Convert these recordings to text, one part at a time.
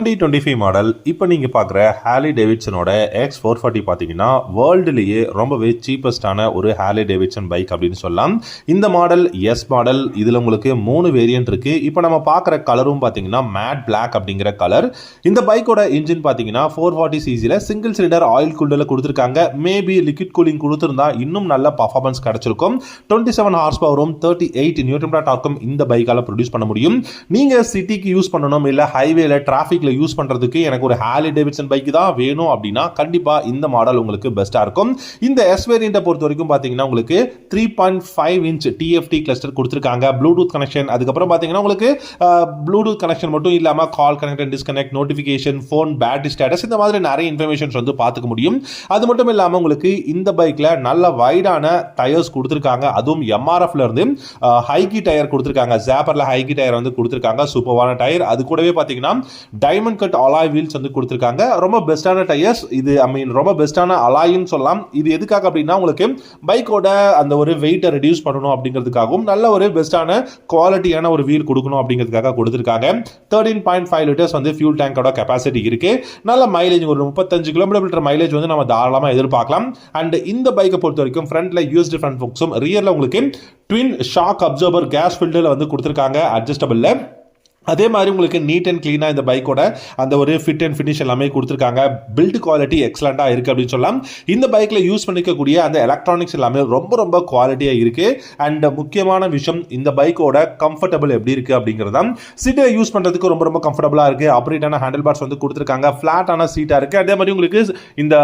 2025 model இப்போ நீங்கள் பார்க்குற ஹார்லி டேவிட்சனோட X440 பார்த்தீங்கன்னா வேர்ல்டுலேயே ரொம்பவே சீப்பஸ்டான ஒரு ஹார்லி டேவிட்சன் பைக் அப்படின்னு சொல்லலாம். இந்த மாடல் எஸ் மாடல். இதில் உங்களுக்கு 3 வேரியன்ட் இருக்குது. இப்போ நம்ம பார்க்குற கலரும் பார்த்தீங்கன்னா மேட் பிளாக் அப்படிங்கிற கலர். இந்த பைக்கோட இன்ஜின் பார்த்தீங்கன்னா 440 சிசியில் சிங்கிள் சிலிண்டர் ஆயில் கூல்டரில் கொடுத்துருக்காங்க. மேபி லிக்விட் கூலிங் கொடுத்துருந்தா இன்னும் நல்ல பர்ஃபார்மன்ஸ் கிடச்சிருக்கும். 27 ஹார்ஸ் பவரும் 38 நியூட்டன் டார்க்கும் இந்த பைக்கால் ப்ரொடியூஸ் பண்ண முடியும். நீங்கள் சிட்டிக்கு யூஸ் பண்ணணும், இல்லை ஹைவேல டிராஃபிக் யூஸ் பண்றதுக்கு எனக்கு ஒரு ஹார்லி டேவிட்சன் பைக் தான் வேணும் அப்படின்னா கண்டிப்பா இந்த மாடல் உங்களுக்கு பெஸ்டா இருக்கும். இந்த எஸ் வேரியண்ட்டை பொறுத்த வரைக்கும் பாத்தீங்கன்னா உங்களுக்கு 3.5 இன்ச் டிஎஃப்டி கிளஸ்டர் கொடுத்திருக்காங்க. ப்ளூடூத் கனெக்ஷன், அதுக்கப்புறம் பாத்தீங்கன்னா உங்களுக்கு ப்ளூடூத் கனெக்ஷன் மட்டும் இல்லாம call connect and disconnect, notification, phone battery status, இந்த மாதிரி நிறைய இன்ஃபர்மேஷன்ஸ் வந்து பார்த்துக்க முடியும். அது மட்டும் இல்லாம உங்களுக்கு இந்த பைக்ல நல்ல வைடான டயர்ஸ் கொடுத்திருக்காங்க. அதுவும் எம்ஆர்எஃப்ல இருந்து ஹைகி டயர் கொடுத்திருக்காங்க. ஜாப்பர்ல ஹைகி டயர் வந்து கொடுத்திருக்காங்க. சூப்பரான டயர். அது கூடவே பாத்தீங்கன்னா டைமண்ட் கட் அலாய் வீல்ஸ் வந்து கொடுத்திருக்காங்க. ரொம்ப பெஸ்டான டயர்ஸ் இது. ரொம்ப பெஸ்டான அலாய்னு சொல்லலாம். இது எதுக்காக அப்படின்னா உங்களுக்கு பைக்கோட அந்த ஒரு வெயிட்டை ரெடியூஸ் பண்ணணும் அப்படிங்கிறதுக்காகவும் நல்ல ஒரு பெஸ்டான குவாலிட்டியான ஒரு வீல் கொடுக்கணும் அப்படிங்கிறதுக்காக கொடுத்திருக்காங்க. 13.5 லிட்டர்ஸ் வந்து ஃபியூல் டேங்கோட கெபாசிட்டி இருக்கு. நல்ல மைலேஜ் ஒரு 35 கிலோமீட்டர் மைலேஜ் வந்து நம்ம தாராளமாக எதிர்பார்க்கலாம். அண்ட் இந்த பைக்கை பொறுத்த வரைக்கும் ஃப்ரண்ட்ல யூஎஸ்டி ஃப்ரண்ட் ஃபோக்ஸும், ரியர்ல உங்களுக்கு ட்வின் ஷாக் அப்சர்வர் கேஸ் ஃபில்டர்ல வந்து கொடுத்திருக்காங்க அட்ஜஸ்டபிள்ல. அதே மாதிரி உங்களுக்கு நீட் அண்ட் கிளீனாக இந்த பைக்கோட அந்த ஒரு ஃபிட் அண்ட் ஃபினிஷ் எல்லாமே கொடுத்துருக்காங்க. பில்ட் குவாலிட்டி எக்ஸலண்டாக இருக்குது அப்படின்னு சொல்லலாம். இந்த பைக்கில் யூஸ் பண்ணிக்கக்கூடிய அந்த எலக்ட்ரானிக்ஸ் எல்லாமே ரொம்ப ரொம்ப குவாலிட்டியாக இருக்குது. அண்ட் முக்கியமான விஷயம் இந்த பைக்கோட கம்ஃபர்டபுள் எப்படி இருக்குது அப்படிங்கிறது தான். சீட்டை யூஸ் பண்ணுறதுக்கு ரொம்ப ரொம்ப கம்ஃபர்டபுளாக இருக்குது. ஆப்ரேட்டான ஹேண்டில் பார்ஸ் வந்து கொடுத்துருக்காங்க. ஃப்ளாட்டான சீட்டாக இருக்குது. அதே மாதிரி உங்களுக்கு இந்த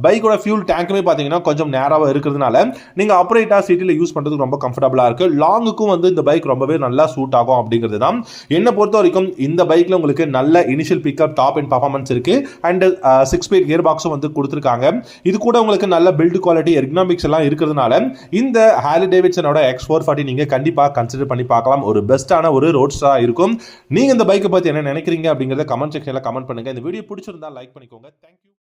பைக்கோட ஃபியூல் டேங்க்குமே பார்த்தீங்கன்னா கொஞ்சம் நேராக இருக்கிறதுனால நீங்கள் ஆப்ரேட்டாக சீட்டில் யூஸ் பண்ணுறதுக்கு ரொம்ப கம்ஃபர்டபுளாக இருக்குது. லாங்குக்கும் வந்து இந்த பைக் ரொம்பவே நல்லா சூட் ஆகும் அப்படிங்கிறது தான். என்ன பொறுத்த வரைக்கும் இந்த பைக்ல உங்களுக்கு நல்ல initial pickup, top and performance இருக்கு. அண்ட் 6 ஸ்பீட் கியர் பாக்ஸும் வந்து கொடுத்திருக்காங்க. இது கூட உங்களுக்கு நல்ல பில்ட் குவாலிட்டி, எர்கனாமிக்ஸ் எல்லாம் இருக்கிறதுனால இந்த ஹார்லி டேவிட்சனோட X440 நீங்க கண்டிப்பா கன்சிடர் பண்ணி பார்க்கலாம். ஒரு பெஸ்டான ஒரு ரோட் ஸ்டாரா இருக்கும். நீங்க இந்த பைக்கை பத்தி என்ன நினைக்கிறீங்க அப்படிங்கறத கமெண்ட் செக்ஷன்ல கமெண்ட் பண்ணுங்க. இந்த வீடியோ பிடிச்சிருந்தா லைக் பண்ணிக்கோங்க. தேங்க்யூ.